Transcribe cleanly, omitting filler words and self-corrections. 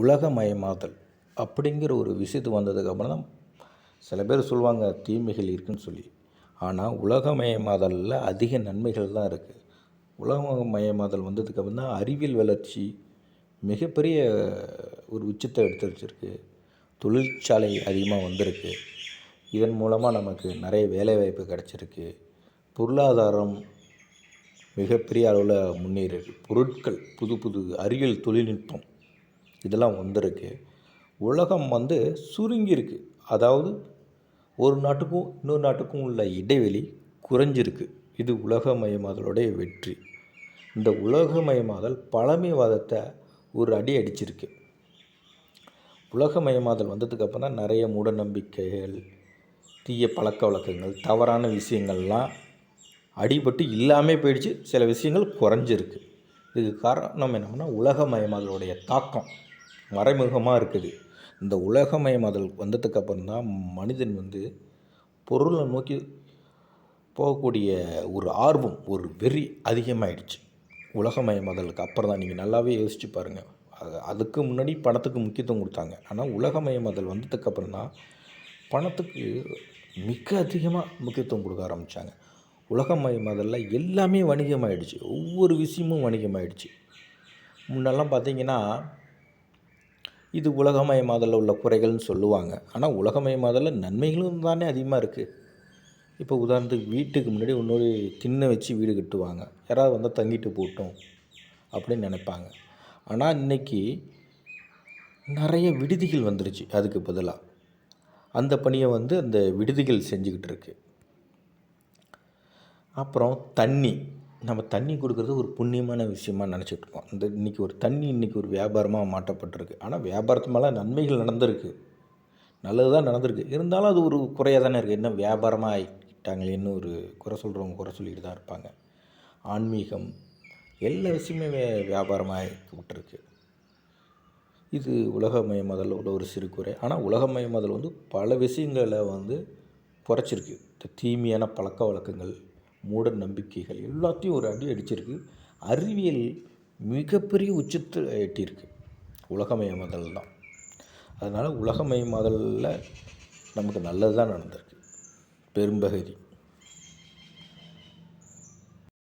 உலகமயமாதல் அப்படிங்கிற ஒரு விஷயத்துக்கு வந்ததுக்கப்புறம் தான் சில பேர் சொல்லுவாங்க தீமைகள் இருக்குதுன்னு சொல்லி. ஆனால் உலகமயமாதலில் அதிக நன்மைகள் தான் இருக்குது. உலகமயமாதல் வந்ததுக்கப்புறம் தான் அறிவியல் வளர்ச்சி மிகப்பெரிய ஒரு உச்சத்தை எடுத்து வச்சுருக்கு. தொழிற்சாலை அதிகமாக வந்திருக்கு. இதன் மூலமாக நமக்கு நிறைய வேலைவாய்ப்பு கிடச்சிருக்கு. பொருளாதாரம் மிகப்பெரிய அளவில் முன்னேறிருக்கு. பொருட்கள் புது புது அறிவியல் தொழில்நுட்பம் இதெல்லாம் வந்திருக்கு. உலகம் சுருங்கியிருக்கு. அதாவது ஒரு நாட்டுக்கும் இன்னொரு நாட்டுக்கும் உள்ள இடைவெளி குறைஞ்சிருக்கு. இது உலகமயமாதலுடைய வெற்றி. இந்த உலகமயமாதல் பழமைவாதத்தை ஒரு அடி அடிச்சிருக்கு. உலகமயமாதல் வந்ததுக்கப்புறம் தான் நிறைய மூட நம்பிக்கைகள், தீய பழக்க வழக்கங்கள், தவறான விஷயங்கள்லாம் அடிபட்டு இல்லாமல் போயிடுச்சு. சில விஷயங்கள் குறைஞ்சிருக்கு. இதுக்கு காரணம் என்னன்னா உலகமயமாதலுடைய தாக்கம் மறைமுகமாக இருக்குது. இந்த உலகமயமாதல் வந்ததுக்கப்புறம் தான் மனிதன் பொருளை நோக்கி போகக்கூடிய ஒரு ஆர்வம், ஒரு வெறி அதிகமாகிடுச்சு. உலகமயமாதலுக்கு அப்புறம் தான். நீங்கள் நல்லாவே யோசித்து பாருங்கள். அதுக்கு முன்னாடி பணத்துக்கு முக்கியத்துவம் கொடுத்தாங்க. ஆனால் உலகமயமாதல் வந்ததுக்கப்புறம் தான் பணத்துக்கு மிக அதிகமாக முக்கியத்துவம் கொடுக்க ஆரம்பித்தாங்க. உலகமயமாதலில் எல்லாமே வணிகமாகிடுச்சு. ஒவ்வொரு விஷயமும் வணிகமாகிடுச்சு. முன்னெல்லாம் பார்த்திங்கன்னா இது உலகமயமாதலில் உள்ள குறைகள்னு சொல்லுவாங்க. ஆனால் உலகமயமாதலில் நன்மைகளும் தானே அதிகமாக இருக்குது. இப்போ உதாரணத்துக்கு வீட்டுக்கு முன்னாடி இன்னொரு திண்ணை வச்சு வீடு கட்டுவாங்க. யாராவது வந்தால் தங்கிட்டு போட்டோம் அப்படின்னு நினைப்பாங்க. ஆனால் இன்றைக்கி நிறைய விடுதிகள் வந்துருச்சு. அதுக்கு பதிலாக அந்த பணியை அந்த விடுதிகள் செஞ்சுக்கிட்டு இருக்கு. அப்புறம் நம்ம தண்ணி கொடுக்குறது ஒரு புண்ணியமான விஷயமாக நினச்சிட்ருக்கோம். இன்றைக்கி ஒரு தண்ணி ஒரு வியாபாரமாக மாற்றப்பட்டிருக்கு. ஆனால் வியாபாரத்து மேலே நன்மைகள் நடந்திருக்கு, நல்லது தான் நடந்திருக்கு. இருந்தாலும் அது ஒரு குறையாக தானே இருக்குது. என்ன வியாபாரமாக ஆகிட்டாங்களேன்னு ஒரு குறை சொல்கிறவங்க குறை சொல்லிட்டு தான் இருப்பாங்க. ஆன்மீகம் எல்லா விஷயமே வியாபாரமாக விட்டுருக்கு. இது உலகமயமாதல் உள்ள ஒரு சிறு குறை. ஆனால் உலகமயமாதல் பல விஷயங்களை குறைச்சிருக்கு. தீமையான பழக்க வழக்கங்கள், மூட நம்பிக்கைகள் எல்லாத்தையும் ஒரு அடி அடிச்சிருக்கு. அறிவியல் மிகப்பெரிய உச்சத்தை எட்டியிருக்கு உலகமயமாதல் தான். அதனால் உலகமயமாதலில் நமக்கு நல்லது தான் நடந்திருக்கு பெரும்பகுதி.